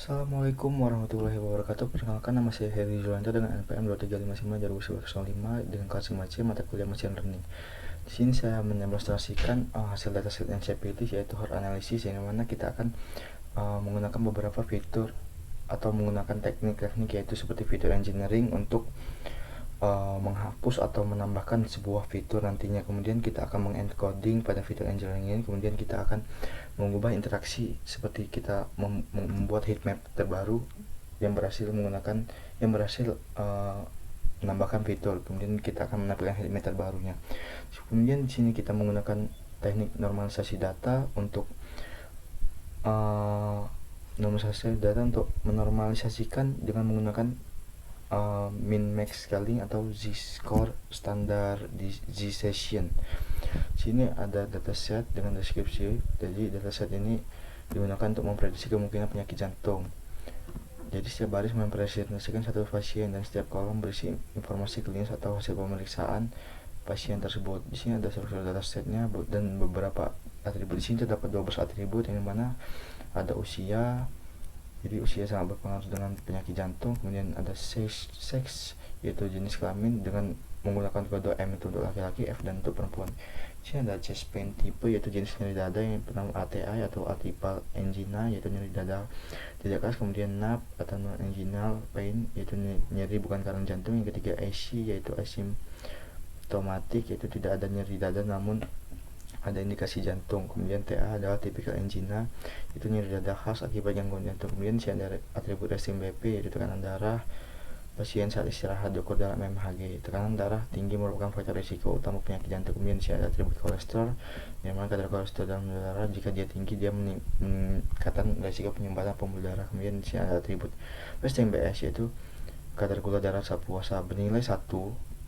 Assalamualaikum warahmatullahi wabarakatuh. Perkenalkan, nama saya Heri Julianto dengan NPM 2355-2011 dengan kelas 5C mata kuliah Machine Learning. Di sini saya mendemonstrasikan hasil dataset NCPT, yaitu herd analysis, yang mana kita akan menggunakan beberapa fitur atau menggunakan teknik-teknik, yaitu seperti fitur engineering untuk menghapus atau menambahkan sebuah fitur nantinya. Kemudian kita akan mengencoding pada fitur engineering ini. Kemudian kita akan mengubah interaksi seperti kita membuat heatmap terbaru yang berhasil menambahkan fitur. Kemudian kita akan menampilkan heatmap terbarunya. Kemudian di sini kita menggunakan teknik normalisasi data untuk menormalisasikan dengan menggunakan min max scaling atau z-score standardization. Sini ada dataset dengan deskripsi. Jadi dataset ini digunakan untuk memprediksi kemungkinan penyakit jantung. Jadi setiap baris mempresentasikan satu pasien dan setiap kolom berisi informasi klinis atau hasil pemeriksaan pasien tersebut. Di sini ada struktur datasetnya dan beberapa atribut. Di sini terdapat 12 atribut, yang mana ada usia. Jadi usia sangat berpengaruh dengan penyakit jantung. Kemudian ada seks, yaitu jenis kelamin dengan menggunakan kode M itu untuk laki-laki, F dan untuk perempuan. Di sini ada chest pain type, yaitu jenis nyeri dada yang bernama ATI atau atypical angina, yaitu nyeri dada tidak keras. Kemudian NAP atau non anginal pain, yaitu nyeri bukan karena jantung. Yang ketiga AC, yaitu asymptomatic, yaitu tidak ada nyeri dada namun ada indikasi jantung. Kemudian TA adalah typical angina, itu nyeri dada khas akibat gangguan jantung. Kemudian ada atribut resting BP, yaitu tekanan darah pasien saat istirahat diukur dalam MHG. Tekanan darah tinggi merupakan faktor risiko utama penyakit jantung. Kemudian ada atribut kolesterol, yang mana kadar kolesterol dalam darah jika dia tinggi dia meningkatkan risiko penyumbatan pembuluh darah. Kemudian ada atribut resting BS, yaitu kadar gula darah saat puasa bernilai 1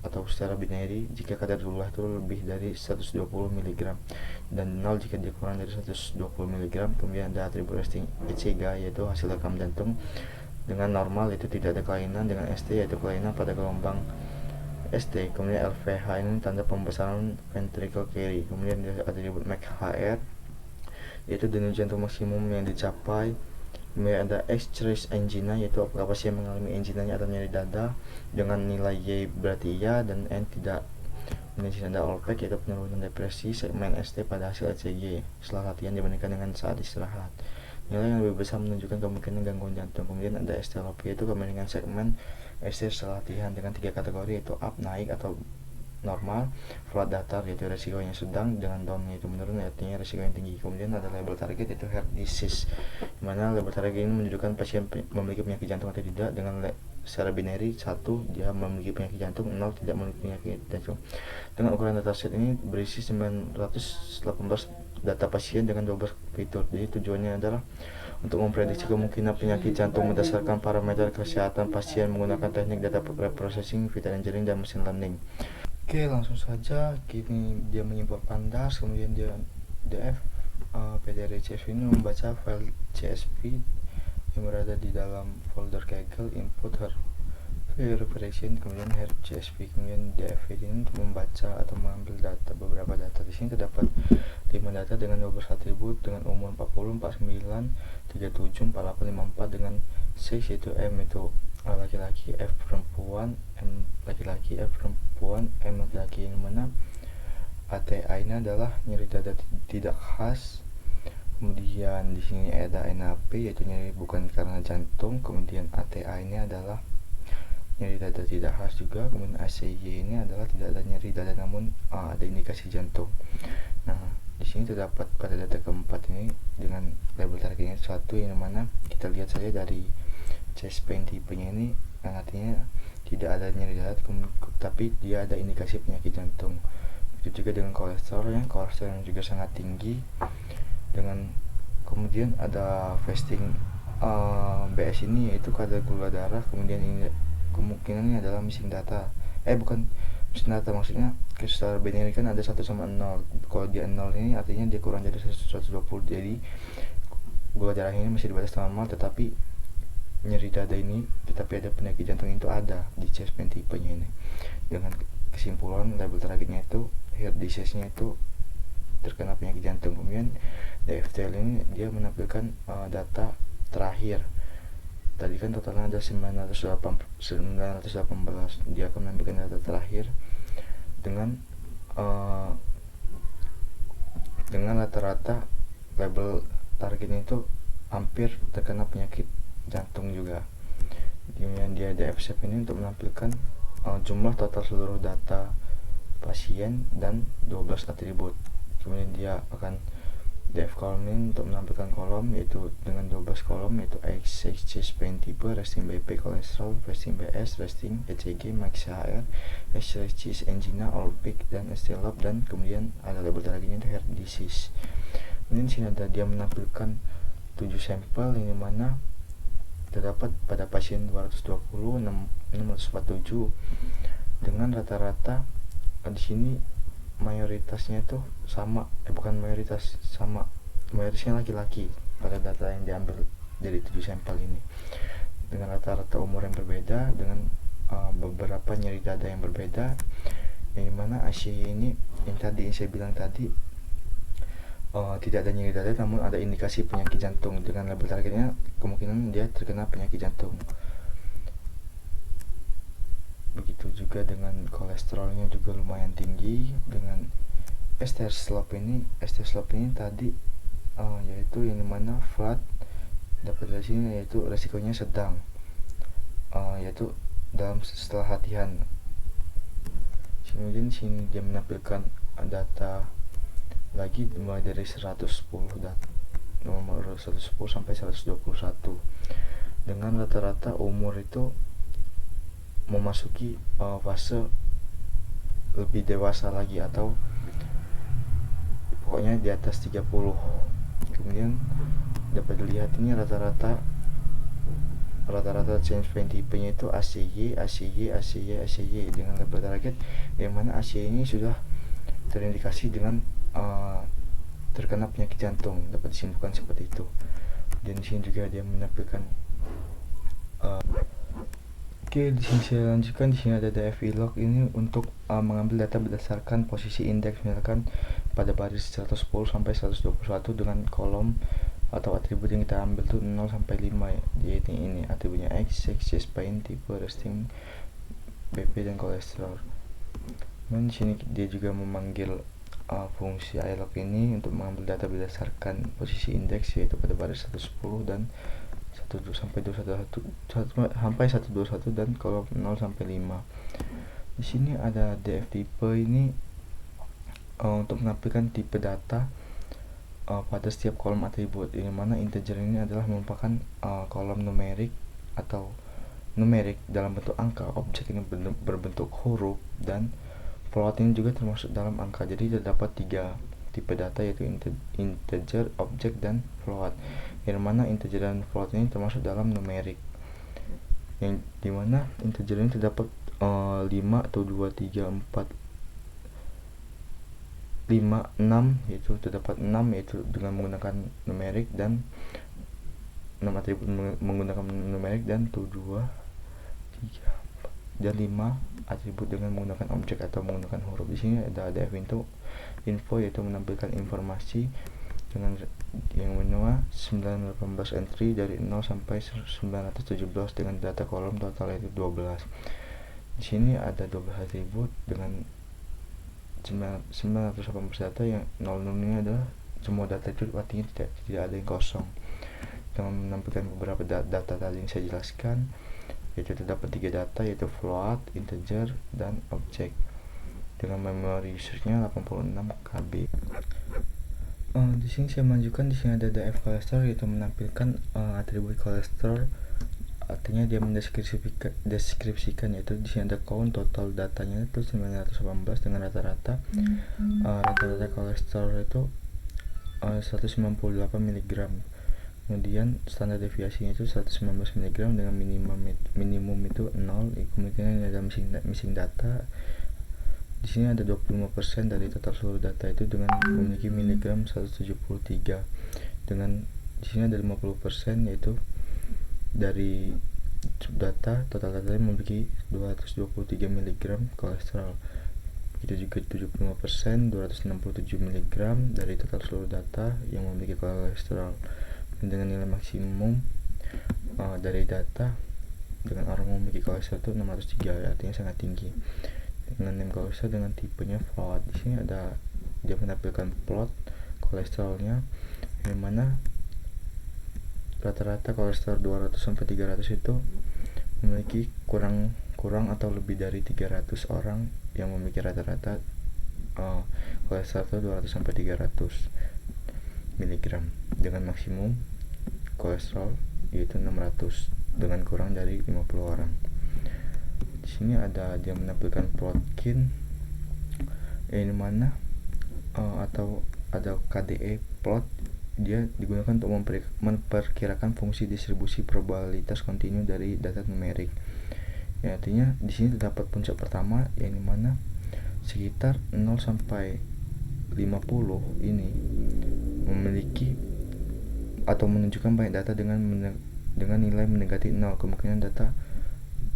atau secara binary jika kadar gula itu lebih dari 120 mg dan 0 jika dia kurang dari 120 mg. Kemudian ada atribut resting ECG, yaitu hasil rekam jantung dengan normal, itu tidak ada kelainan. Dengan ST, yaitu kelainan pada gelombang ST. Kemudian LVH ini tanda pembesaran ventricle carry. Kemudian ada atribut MAC-HR, yaitu denyut jantung maksimum yang dicapai. Kemudian ada X-rays angina, yaitu apakah pasien mengalami anginanya atau nyeri dada dengan nilai Y berarti iya dan N tidak. Kemudian ada OLPEC, yaitu penurunan depresi segmen ST pada hasil ECG setelah latihan dibandingkan dengan saat istirahat. Nilai yang lebih besar menunjukkan kemungkinan gangguan jantung. Kemudian ada ST-LOP, yaitu perbandingan segmen ST setelah latihan dengan 3 kategori, yaitu up, naik atau normal, flat datar, yaitu resikonya sedang, dengan down, yaitu menurun, artinya resiko yang tinggi. Kemudian ada label target, yaitu heart disease, dimana label target ini menunjukkan pasien memiliki penyakit jantung atau tidak. Dengan secara binary, 1 dia memiliki penyakit jantung, 0 tidak memiliki penyakit jantung. Dengan ukuran dataset ini berisi 918 data pasien dengan 12 fitur. Jadi tujuannya adalah untuk memprediksi kemungkinan penyakit jantung berdasarkan parameter kesehatan pasien menggunakan teknik data processing, fitur engineering, dan machine learning. Oke, langsung saja. Kini dia menyimpulkan das, kemudian dia df PDR CSV ini membaca file CSV yang berada di dalam folder Kaggle input her verification, kemudian her CSV. Kemudian df ini untuk membaca atau mengambil beberapa data. Di sini terdapat 5 data dengan 12 atribut dengan umur 40, 49, 37, 48, 54 dengan sex, yaitu M itu laki-laki, F perempuan, M laki-laki, F perempuan, M laki-laki, yang mana ATI ini adalah nyeri dada tidak khas. Kemudian di sini ada NAP, yaitu nyeri bukan karena jantung. Kemudian ATI ini adalah nyeri dada tidak khas juga. Kemudian ACY ini adalah tidak ada nyeri dada namun ada indikasi jantung. Nah, di sini terdapat pada data keempat ini dengan label targetnya 1, yang mana kita lihat saja dari chest pain tipenya ini, artinya tidak ada nyeri dada tapi dia ada indikasi penyakit jantung. Begitu juga dengan kolesterol yang juga sangat tinggi. Dengan kemudian ada fasting BS ini, yaitu kadar gula darah. Kemudian ini kemungkinannya adalah missing data, bukan missing data, maksudnya secara binary kan ada 1 sama 0. Kalau dia 0 ini artinya dia kurang dari 120. Jadi gula darah ini masih di batas normal, tetapi nyeri dada ini tetapi ada penyakit jantung itu ada di chest pain tipenya ini. Dengan kesimpulan label targetnya itu heart disease-nya itu terkena penyakit jantung. Kemudian DFTL ini dia menampilkan data terakhir tadi kan totalnya ada 918, dia akan menampilkan data terakhir dengan rata-rata label targetnya itu hampir terkena penyakit jantung juga. Kemudian dia ada F-shape ini untuk menampilkan jumlah total seluruh data pasien dan 12 atribut. Kemudian dia akan DF column ini untuk menampilkan kolom yaitu dengan 12 kolom, yaitu X, chest, pain tipe, resting BP, kolesterol, resting BS, resting ECG, max HR, X-ray chest, angina, all peak, dan ST lab, dan kemudian ada label targetnya itu heart disease. Kemudian sini ada dia menampilkan 7 sampel yang dimana terdapat pada pasien 220, 647 dengan rata-rata di sini mayoritasnya itu sama, mayoritasnya laki-laki pada data yang diambil dari 7 sampel ini, dengan rata-rata umur yang berbeda, dengan beberapa nyeri dada yang berbeda, yang dimana ACY ini yang saya bilang tadi tidak ada nyeri dada namun ada indikasi penyakit jantung. Dengan label targetnya kemungkinan dia terkena penyakit jantung. Begitu juga dengan kolesterolnya juga lumayan tinggi. Dengan ST slope ini tadi yaitu yang dimana flat, dapat dari sini yaitu resikonya sedang, yaitu dalam setelah latihan. Kemudian sini dia menampilkan data lagi mulai dari 110 nomor 110 sampai 121 dengan rata-rata umur itu memasuki fase lebih dewasa lagi atau pokoknya di atas 30. Kemudian dapat dilihat ini rata-rata change pain tipenya itu ACY dengan label target yang mana ACY ini sudah terindikasi dengan terkena penyakit jantung, dapat disimpulkan seperti itu. Dan di sini juga dia menampilkan Oke, di sini saya lanjutkan. Di sini ada DFI log ini untuk mengambil data berdasarkan posisi indeks, misalkan pada baris 110 sampai 121 dengan kolom atau atribut yang kita ambil tuh 0 sampai 5 ya. Jadi ini atributnya X, chest pain, tipe, resting, BP, dan kolesterol. Dan di sini dia juga memanggil fungsi ilog ini untuk mengambil data berdasarkan posisi indeks, yaitu pada baris 110 dan 1 sampai 121 dan kolom 0 sampai 5. Di sini ada DF tipe ini untuk menampilkan tipe data pada setiap kolom atribut, yang mana integer ini adalah merupakan kolom numerik atau numerik dalam bentuk angka, objek ini berbentuk huruf, dan float ini juga termasuk dalam angka. Jadi terdapat 3 tipe data, yaitu integer, objek, dan float, yang mana integer dan float ini termasuk dalam numerik, yang dimana integer ini terdapat 5 atau 2, 3, 4, 5, 6, yaitu terdapat 6 yaitu dengan menggunakan numerik, dan 6 atribut menggunakan numerik, dan 2, 3, 4, dan 5 atribut dengan menggunakan objek atau menggunakan huruf. Di sini ada DF info yaitu menampilkan informasi dengan yang menua 918 entry dari 0 sampai 917 dengan data kolom total yaitu 12. Di sini ada 12 atribut dengan 918 data, yang 0 ini adalah semua data itu artinya tidak ada yang kosong. Dengan menampilkan beberapa data tadi yang saya jelaskan, yaitu terdapat 3 data yaitu float, integer, dan objek dengan memori usage-nya 86 KB. Di sini saya menunjukkan di sini ada DF kolesterol, yaitu menampilkan atribut kolesterol, artinya dia mendeskripsikan, yaitu di sini ada count, total datanya itu 918 dengan rata-rata kolesterol itu 198 mg. Kemudian standar deviasinya itu 119 mg dengan minimum itu 0. Kemungkinan ada missing data. Di sini ada 25% dari total seluruh data itu dengan memiliki miligram 173. Dengan di sini ada 50% yaitu dari total datanya memiliki 223 mg kolesterol. Begitu juga 75% 267 mg dari total seluruh data yang memiliki kolesterol. Dan dengan nilai maksimum dari data dengan orang memiliki kolesterol itu 603, artinya sangat tinggi. Dengan name kolesterol dengan tipenya float. Di sini ada dia menampilkan plot kolesterolnya, yang mana rata-rata kolesterol 200 sampai 300 itu memiliki kurang atau lebih dari 300 orang yang memiliki rata-rata kolesterol itu 200 sampai 300 mg dengan maksimum kolesterol yaitu 600 dengan kurang dari 50 orang. Di sini ada dia menampilkan plotkin yang mana atau ada KDE plot. Dia digunakan untuk memperkirakan fungsi distribusi probabilitas kontinu dari data numerik. Ya, artinya di sini terdapat puncak pertama yang dimana sekitar 0 sampai 50 ini memiliki atau menunjukkan banyak data dengan nilai mendekati 0, kemungkinan data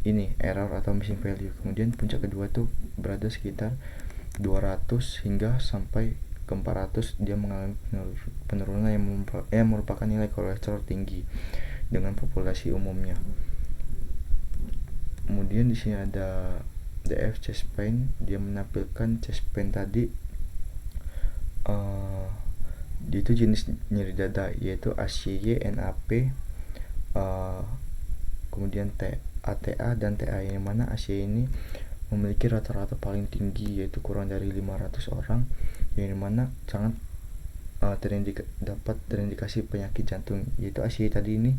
ini error atau missing value. Kemudian puncak kedua tuh berada sekitar 200 hingga sampai ke 400, dia mengalami penurunan yang merupakan nilai kolesterol tinggi dengan populasi umumnya. Kemudian di sini ada DF chest pain, dia menampilkan chest pain tadi dia itu jenis nyeri dada yaitu ACY, NAP, kemudian ATA dan TA, yang mana ACY ini memiliki rata-rata paling tinggi yaitu kurang dari 500 orang, yang mana sangat dapat terindikasi penyakit jantung. Yaitu ACY tadi ini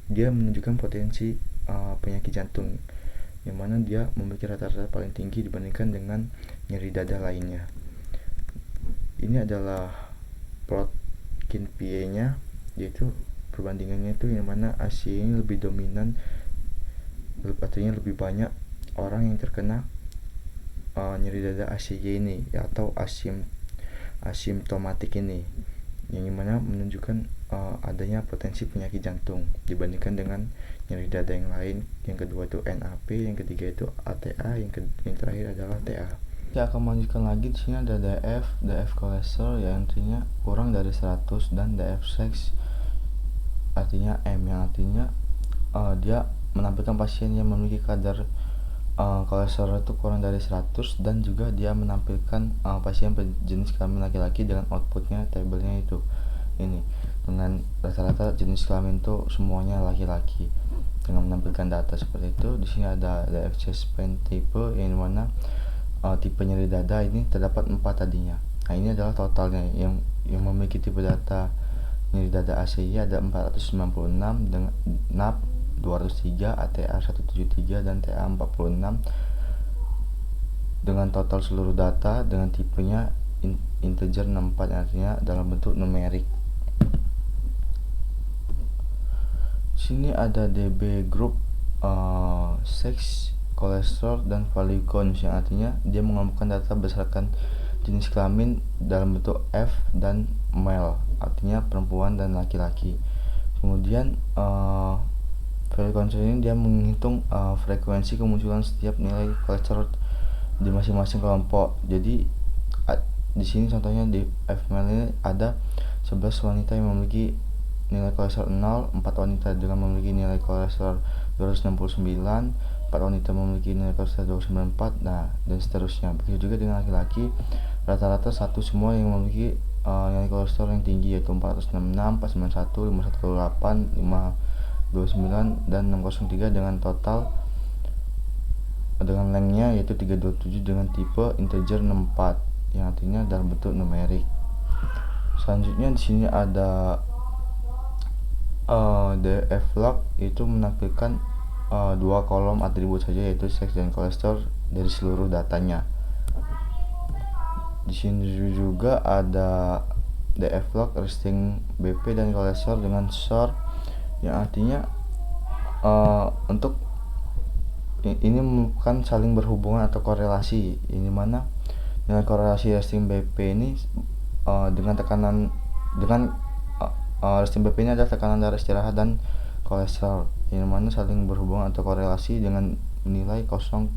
dia menunjukkan potensi penyakit jantung, yang mana dia memiliki rata-rata paling tinggi dibandingkan dengan nyeri dada lainnya. Ini adalah plot KINPA-nya, yaitu perbandingannya itu yang mana ACY ini lebih dominan, artinya lebih banyak orang yang terkena nyeri dada ACY ini atau asimptomatik ini, yang dimana menunjukkan adanya potensi penyakit jantung dibandingkan dengan nyeri dada yang lain. Yang kedua itu NAP, yang ketiga itu ATA, yang terakhir adalah TA. Kita akan melanjutkan lagi. Di sini ada DF kolesterol yang artinya kurang dari 100, dan DF sex artinya M, yang artinya dia menampilkan pasien yang memiliki kadar kolesterol itu kurang dari 100, dan juga dia menampilkan pasien berjenis kelamin laki-laki dengan outputnya tabelnya itu ini dengan rata-rata jenis kelamin itu semuanya laki-laki dengan menampilkan data seperti itu. Di sini ada DF chest pain type, yang mana tipe nyeri dada ini terdapat 4 tadinya. Nah, ini adalah totalnya yang memiliki tipe data nyeri dada ACY ada 496 dengan NAP 203, ATA 173 dan TA 46 dengan total seluruh data dengan tipenya integer 64, artinya dalam bentuk numerik. Sini ada DB group sex, kolesterol dan value counts, yang artinya dia mengumpulkan data berdasarkan jenis kelamin dalam bentuk F dan male, artinya perempuan dan laki-laki. Kemudian value counts ini dia menghitung frekuensi kemunculan setiap nilai kolesterol di masing-masing kelompok. Jadi di sini contohnya di F male ini ada 11 wanita yang memiliki nilai kolesterol 0, 4 wanita dengan memiliki nilai kolesterol 269, 4 wanita memiliki nilai kolesterol 294, nah dan seterusnya. Begitu juga dengan laki-laki, rata-rata satu semua yang memiliki nilai kolesterol yang tinggi yaitu 466, 491, 518, 529 dan 603 dengan total dengan lengthnya yaitu 327 dengan tipe integer 64, yang artinya dalam bentuk numerik. Selanjutnya di sini ada DF log, itu menampilkan 2 kolom atribut saja yaitu seks dan kolesterol dari seluruh datanya. Di sini juga ada DF log resting BP dan kolesterol dengan short, yang artinya untuk ini bukan saling berhubungan atau korelasi, ini mana dengan korelasi resting BP ini dengan tekanan resting BP ini adalah tekanan darah istirahat dan kolesterol, yang mana saling berhubungan atau korelasi dengan nilai 0,1.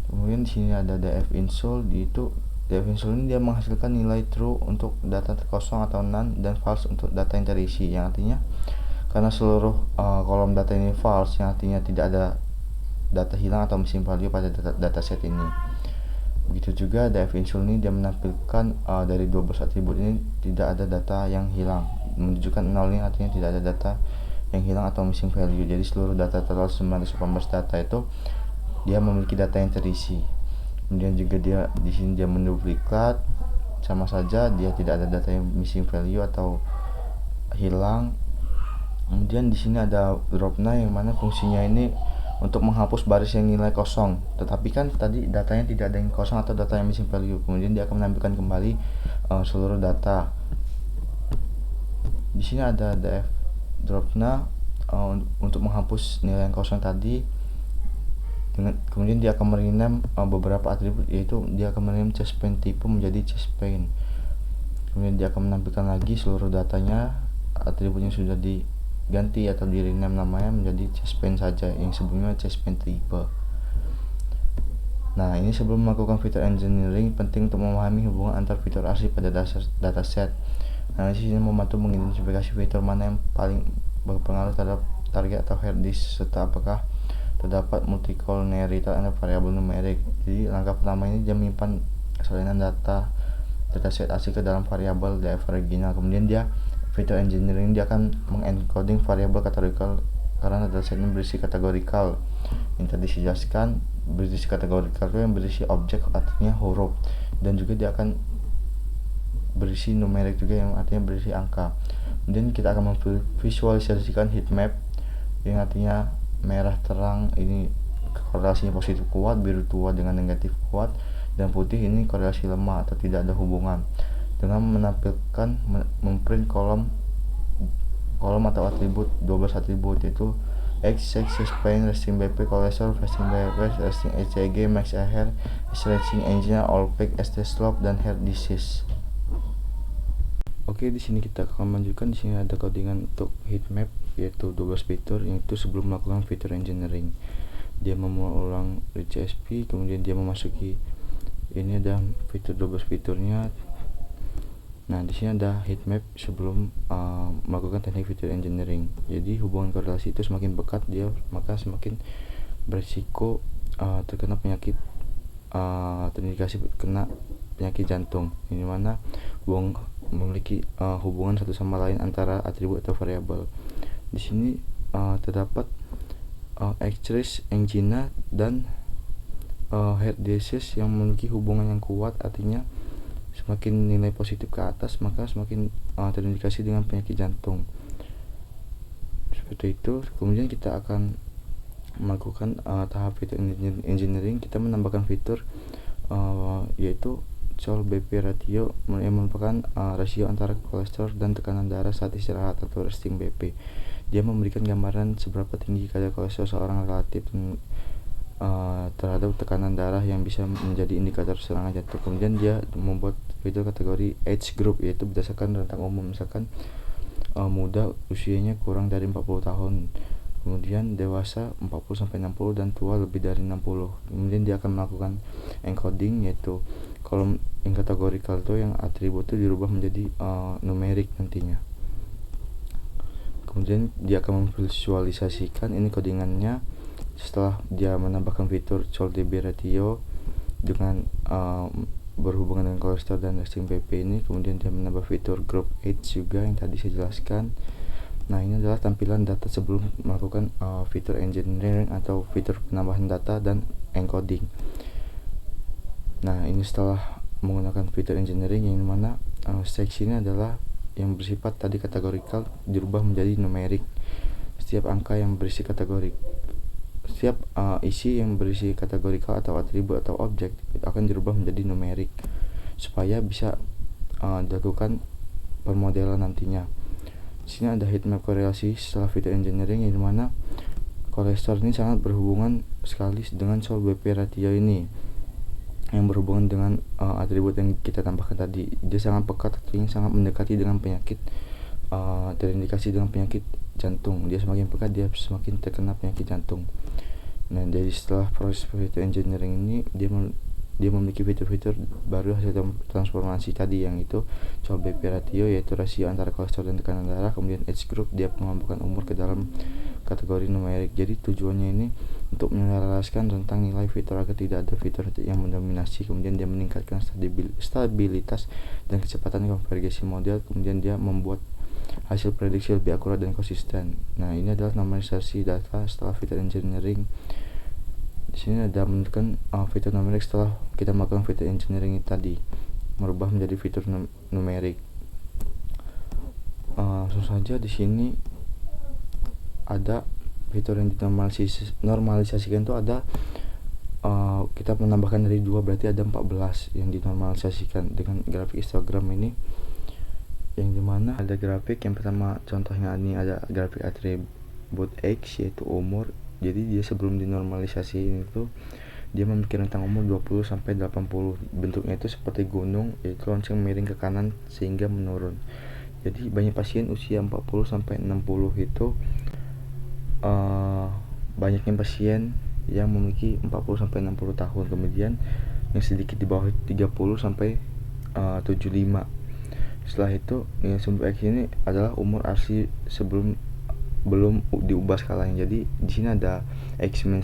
Kemudian di sini ada DF insult, itu Definition ini dia menghasilkan nilai true untuk data kosong atau none dan false untuk data yang terisi, yang artinya karena seluruh kolom data ini false, yang artinya tidak ada data hilang atau missing value pada dataset ini. Begitu juga definition ini dia menampilkan dari 12 atribut ini tidak ada data yang hilang, menunjukkan 0 ini artinya tidak ada data yang hilang atau missing value. Jadi seluruh data total 918 data itu dia memiliki data yang terisi. Kemudian juga dia di sini dia menduplikat, sama saja dia tidak ada data yang missing value atau hilang. Kemudian di sini ada dropna yang mana fungsinya ini untuk menghapus baris yang nilai kosong. Tetapi kan tadi datanya tidak ada yang kosong atau data yang missing value. Kemudian dia akan menampilkan kembali seluruh data. Di sini ada df dropna untuk menghapus nilai yang kosong tadi. Kemudian dia akan merename beberapa atribut, yaitu dia akan merename chest paint tipe menjadi chest paint. Kemudian dia akan menampilkan lagi seluruh datanya, atribut yang sudah diganti atau di rename namanya menjadi chest paint saja, yang sebelumnya chest paint tipe. Nah, ini sebelum melakukan fitur engineering penting untuk memahami hubungan antar fitur asli pada dataset. Nah, di sini membantu mengidentifikasi fitur mana yang paling berpengaruh terhadap target atau hard disk, serta apakah terdapat multi-collinearity antar variabel numerik. Jadi langkah pertama ini dia menyimpan salinan dataset asli ke dalam variabel df original. Kemudian dia fitur engineering dia akan mengencoding variabel kategorikal karena dataset ini berisi kategorikal. Yang tadi dijelaskan, berisi kategorikal itu yang berisi objek artinya huruf, dan juga dia akan berisi numerik juga yang artinya berisi angka. Kemudian kita akan memvisualisasikan heat map yang artinya merah terang ini korelasinya positif kuat, biru tua dengan negatif kuat, dan putih ini korelasi lemah atau tidak ada hubungan, dengan menampilkan memprint kolom atau atribut 12 atribut, yaitu X, paint, resting BP, cholesterol, resting BP, resting ECG, max hair, stretching engine, all peak, ST slope, dan hair disease. Oke, di sini kita akan lanjutkan. Di sini ada codingan untuk heatmap, yaitu 12 fitur, yaitu sebelum melakukan fitur engineering. Dia memulai ulang CSP, kemudian dia memasuki ini ada fitur 12 fiturnya. Nah, di sini ada heatmap sebelum melakukan teknik fitur engineering. Jadi hubungan korelasi itu semakin pekat dia, maka semakin berisiko terkena penyakit, terindikasi kena penyakit jantung. Ini mana memiliki hubungan satu sama lain antara atribut atau variabel. Di sini terdapat X-rays, angina, dan heart disease yang memiliki hubungan yang kuat, artinya semakin nilai positif ke atas maka semakin terindikasi dengan penyakit jantung. Seperti itu. Kemudian kita akan melakukan tahap fitur engineering. Kita menambahkan fitur yaitu Sol BP ratio, yang merupakan rasio antara kolesterol dan tekanan darah saat istirahat atau resting BP. Dia memberikan gambaran seberapa tinggi kadar kolesterol seorang relatif terhadap tekanan darah yang bisa menjadi indikator serangan jantung. Kemudian dia membuat fitur kategori age group, yaitu berdasarkan rentang umum, misalkan muda usianya kurang dari 40 tahun, kemudian dewasa 40-60, dan tua lebih dari 60. Kemudian dia akan melakukan encoding, yaitu kolom yang kategorikal itu yang atribut itu dirubah menjadi numerik nantinya. Kemudian dia akan memvisualisasikan ini codingannya setelah dia menambahkan fitur ColDB ratio dengan berhubungan dengan kolesterol dan resting BP ini. Kemudian dia menambah fitur group age juga yang tadi saya jelaskan. Nah, ini adalah tampilan data sebelum melakukan fitur engineering atau fitur penambahan data dan encoding. Nah, ini setelah menggunakan fitur engineering yang mana seksi ini adalah yang bersifat tadi kategorikal dirubah menjadi numerik. Setiap angka yang berisi kategori, setiap isi yang berisi kategorikal atau atribut atau objek itu akan dirubah menjadi numerik supaya bisa dilakukan permodelan nantinya. Di sini ada heatmap korelasi setelah fitur engineering, yang mana kolesterol ini sangat berhubungan sekali dengan Sol BP ratio ini, yang berhubungan dengan atribut yang kita tambahkan tadi. Dia sangat pekat, artinya sangat mendekati dengan penyakit, terindikasi dengan penyakit jantung. Dia semakin pekat, dia semakin terkena penyakit jantung. Nah, dari setelah proses fitur engineering ini dia dia memiliki fitur-fitur baru hasil transformasi tadi, yang itu coba BP ratio yaitu rasio antara kolesterol dan tekanan darah, kemudian age group dia pengelompokan umur ke dalam kategori numerik. Jadi tujuannya ini untuk menyelaraskan rentang nilai fitur agar tidak ada fitur yang mendominasi, kemudian dia meningkatkan stabilitas dan kecepatan konvergensi model, kemudian dia membuat hasil prediksi lebih akurat dan konsisten. Nah, ini adalah normalisasi data setelah fitur engineering. Di sini ada menentukan fitur numerik setelah kita melakukan fitur engineering tadi, merubah menjadi fitur numerik. Langsung saja di sini ada fitur yang dinormalisasikan itu ada kita menambahkan dari 2, berarti ada 14 yang dinormalisasikan dengan grafik histogram ini, yang dimana ada grafik yang pertama contohnya ini ada grafik atribut X yaitu umur. Jadi dia sebelum dinormalisasi ini tuh dia memiliki rentang umur 20 sampai 80. Bentuknya itu seperti gunung, yaitu lonceng miring ke kanan sehingga menurun. Jadi banyak pasien usia 40 sampai 60 itu banyaknya pasien yang memiliki 40 sampai 60 tahun. Kemudian yang sedikit di bawah 30 sampai 75. Setelah itu nilai sumber X ini adalah umur asli sebelum belum diubah skalanya. Jadi di sini ada X min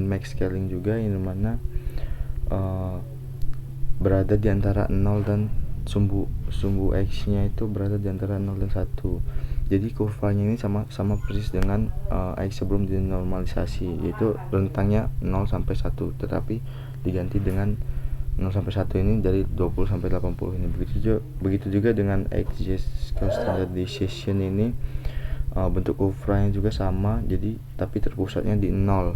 max scaling juga, yang dimana berada di antara 0 dan sumbu X nya itu berada di antara 0 dan 1. Jadi kurvanya ini sama persis dengan X sebelum dinormalisasi, yaitu rentangnya 0 sampai 1, tetapi diganti dengan 0 sampai 1 ini dari 20 sampai 80 ini. Begitu juga dengan X-score standardization ini, bentuk kurvanya juga sama, jadi tapi terpusatnya di 0.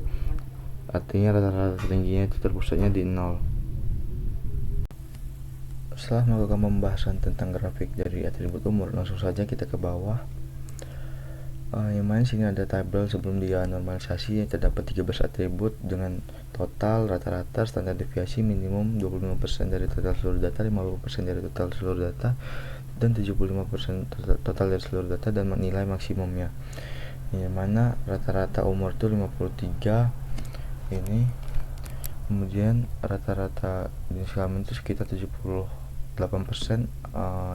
Artinya rata-rata tingginya itu terpusatnya di 0. Setelah melakukan pembahasan tentang grafik dari atribut umur, langsung saja kita ke bawah. Yang mana sini ada tabel sebelum dia normalisasi, yang terdapat 13 atribut dengan total, rata-rata, standar deviasi minimum 25% dari total seluruh data, 50% dari total seluruh data, dan 75% total dari seluruh data, dan nilai maksimumnya. Yang mana rata-rata umur itu 53 ini, kemudian rata-rata jenis kelamin itu sekitar 78%,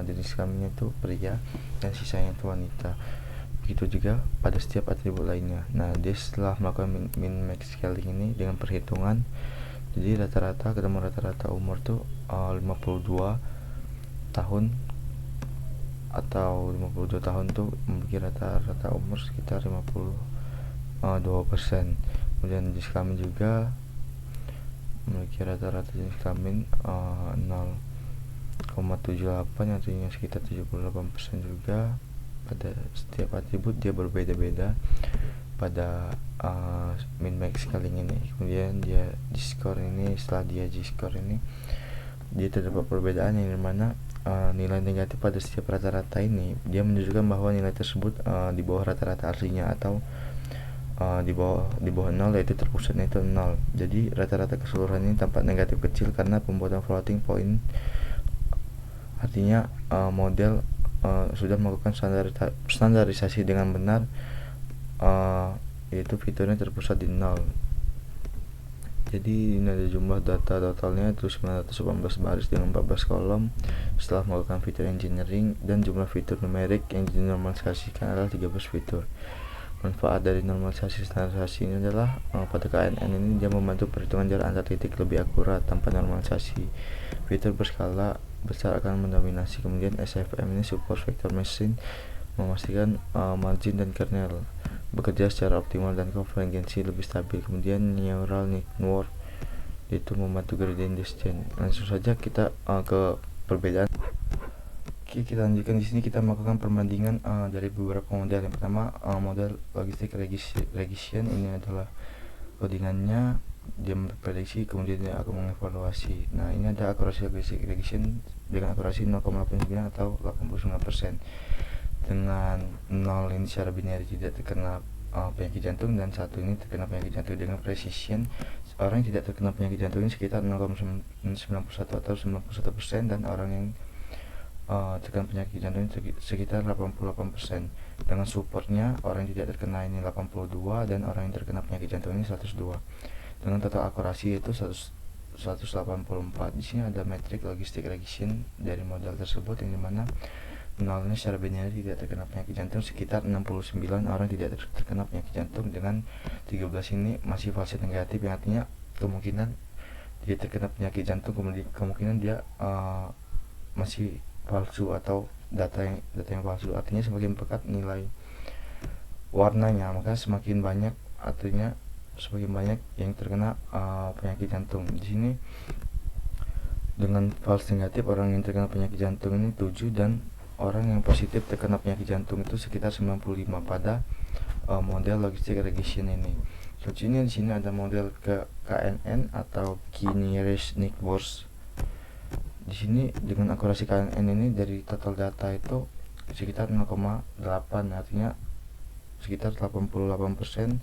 jenis kelaminnya itu pria dan sisanya itu wanita. Begitu juga pada setiap atribut lainnya. Nah, dia setelah melakukan min max scaling ini dengan perhitungan, jadi rata-rata ketemu rata-rata umur tuh 52 tahun atau 52 tahun tuh memiliki rata-rata umur sekitar 52%. Kemudian jenis kelamin juga memiliki rata-rata jenis kelamin 0,78, artinya sekitar 78% juga. Pada setiap atribut dia berbeda-beda pada min max scaling ini. Kemudian dia G-score ini, setelah dia G-score ini dia terdapat perbedaan yang dimana nilai negatif pada setiap rata-rata ini dia menunjukkan bahwa nilai tersebut di bawah rata-rata aslinya, atau di bawah 0, yaitu terpusatnya itu 0. Jadi rata-rata keseluruhan ini tampak negatif kecil karena pembuatan floating point, artinya model sudah melakukan standarisasi dengan benar, yaitu fiturnya terpusat di 0. Jadi ini ada jumlah data totalnya itu 918 baris dengan 14 kolom setelah melakukan fitur engineering, dan jumlah fitur numerik yang dinormalisasikan adalah 13 fitur. Manfaat dari normalisasi standarisasi ini adalah pada KNN ini dia membantu perhitungan jarak antar titik lebih akurat tanpa normalisasi. Fitur berskala besar akan mendominasi. Kemudian SFM ini support vector machine, memastikan margin dan kernel bekerja secara optimal dan konvergensi lebih stabil. Kemudian neural network itu membantu gradient descent. Langsung saja kita ke perbedaan. Oke, kita lanjutkan. Di sini kita melakukan perbandingan dari beberapa model. Yang pertama model logistik regression, ini adalah codingannya, dia memprediksi, kemudian dia akan mengevaluasi. Nah, ini ada akurasi logistik regression dengan akurasi 0,89 atau 89%. Dengan 0 ini secara binary tidak terkena penyakit jantung, dan 1 ini terkena penyakit jantung. Dengan precision, orang yang tidak terkena penyakit jantung ini sekitar 0,91 atau 91%, dan orang yang terkena penyakit jantung ini sekitar 88%. Dengan supportnya, orang yang tidak terkena ini 82, dan orang yang terkena penyakit jantung ini 102. Dengan total akurasi yaitu 100 184. Di sini ada metrik logistik regression dari model tersebut, yang dimana nolnya secara binary tidak terkena penyakit jantung sekitar 69 orang tidak terkena penyakit jantung, dengan 13 ini masih false negatif, yang artinya kemungkinan dia terkena penyakit jantung, kemudian kemungkinan dia masih palsu atau data yang palsu. Artinya semakin pekat nilai warnanya, maka semakin banyak, artinya semakin banyak yang terkena penyakit jantung. Di sini dengan false negatif orang yang terkena penyakit jantung ini 7, dan orang yang positif terkena penyakit jantung itu sekitar 95 pada model logistik regression ini. Selanjutnya di sini ada model ke KNN atau Key Nearest Neighbors. Di sini dengan akurasi KNN ini dari total data itu sekitar 0,8, artinya sekitar 88%.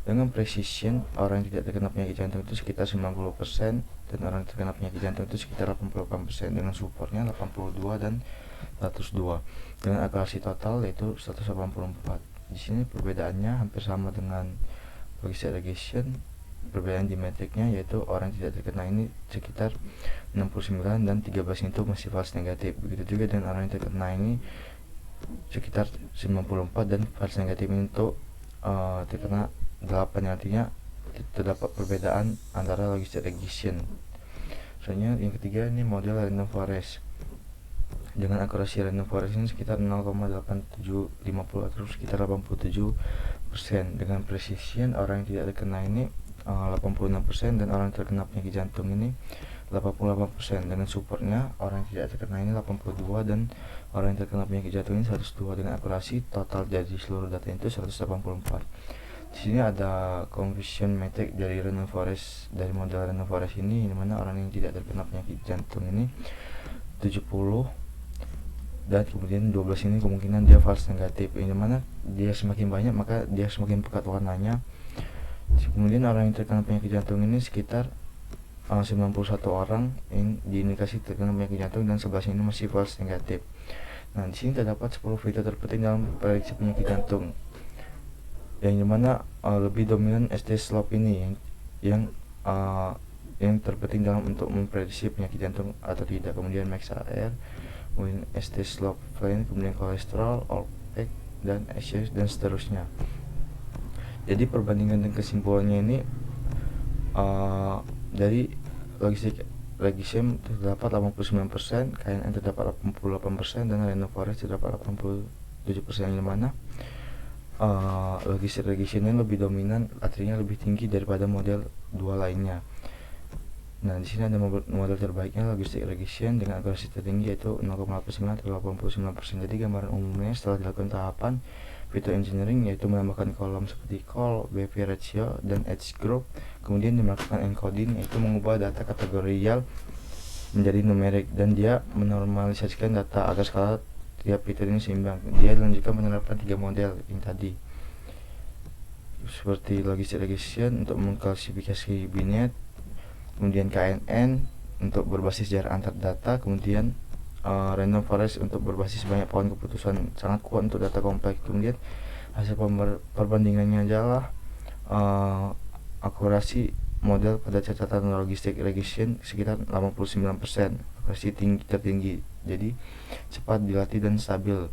Dengan precision orang yang tidak terkena penyakit jantung itu sekitar 90%, dan orang yang terkena penyakit jantung itu sekitar 88%, dengan supportnya 82 dan 102, dengan akurasi total yaitu 184. Di sini perbedaannya hampir sama dengan logistik regression. Perbedaan di metriknya yaitu orang yang tidak terkena ini sekitar 69 dan 13 itu masih false negatif. Begitu juga dengan orang yang terkena ini sekitar 94 dan false negatif ini untuk terkena 8, artinya terdapat perbedaan antara logistik regression. Soalnya yang ketiga ini model random forest. Dengan akurasi random forest ini sekitar 0,8750 atau sekitar 87%. Dengan precision orang yang tidak terkena ini 86%, dan orang yang terkena penyakit jantung ini 88%. Dengan supportnya orang yang tidak terkena ini 82, dan orang yang terkena penyakit jantung ini 102, dengan akurasi total dari seluruh data itu 184. Di sini ada confusion metric dari random forest, dari model random forest ini, di mana orang yang tidak terkena penyakit jantung ini 70, dan kemudian 12 ini kemungkinan dia false negatif. Ini mana dia semakin banyak maka dia semakin pekat warnanya. Kemudian orang yang terkena penyakit jantung ini sekitar 91 orang yang diindikasi terkena penyakit jantung, dan 11 ini masih false negatif. Nah, di sini terdapat 10 fitur terpenting dalam prediksi penyakit jantung, yang dimana lebih dominan ST slope ini yang terpenting dalam untuk memprediksi penyakit jantung atau tidak. Kemudian max AR, kemudian ST slope plane, kemudian kolesterol, OPEC, dan SCS, dan seterusnya. Jadi perbandingan dan kesimpulannya ini dari logistik regression terdapat 89%, KNN terdapat 88%, dan random forest terdapat 87%, yang mana logistik regression ini lebih dominan, artinya lebih tinggi daripada model dua lainnya. Nah, di sini ada model terbaiknya logistik regression dengan akurasi tertinggi yaitu 0,89 atau 89%. Jadi gambaran umumnya setelah dilakukan tahapan Feature engineering yaitu menambahkan kolom seperti call, BP ratio, dan edge group. Kemudian melakukan encoding yaitu mengubah data kategorial menjadi numerik, dan dia menormalisasikan data agar skala tiap fitur ini seimbang. Dia dilanjutkan menerapkan 3 model yang tadi, seperti logistik regression untuk mengklasifikasi binet, kemudian KNN untuk berbasis jarak antar data, kemudian random forest untuk berbasis banyak pohon keputusan sangat kuat untuk data kompleks. Kemudian hasil perbandingannya adalah akurasi model pada catatan logistik regression sekitar 89%, akurasi tertinggi, jadi cepat dilatih dan stabil.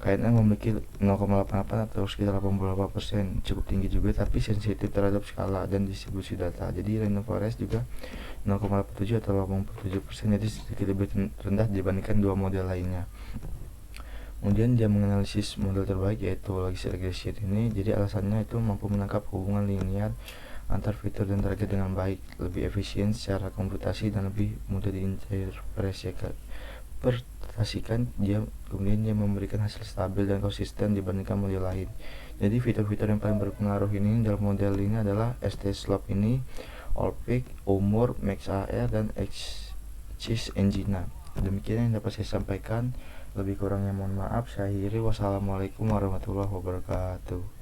KNN memiliki 0,88 atau sekitar 88%, cukup tinggi juga, tapi sensitif terhadap skala dan distribusi data. Jadi random forest juga 0,87 atau 87%, jadi sedikit lebih rendah dibandingkan dua model lainnya. Kemudian dia menganalisis model terbaik yaitu logistik regression ini. Jadi alasannya itu mampu menangkap hubungan linear antar fitur dan target dengan baik, lebih efisien secara komputasi, dan lebih mudah diinterpretasikan. Kemudian dia memberikan hasil stabil dan konsisten dibandingkan model lain. Jadi fitur-fitur yang paling berpengaruh ini dalam model ini adalah ST slope ini, OPEC, umur, max AR, dan XCS engine. Demikian yang dapat saya sampaikan. Lebih kurangnya mohon maaf. Saya akhiri. Wassalamualaikum warahmatullahi wabarakatuh.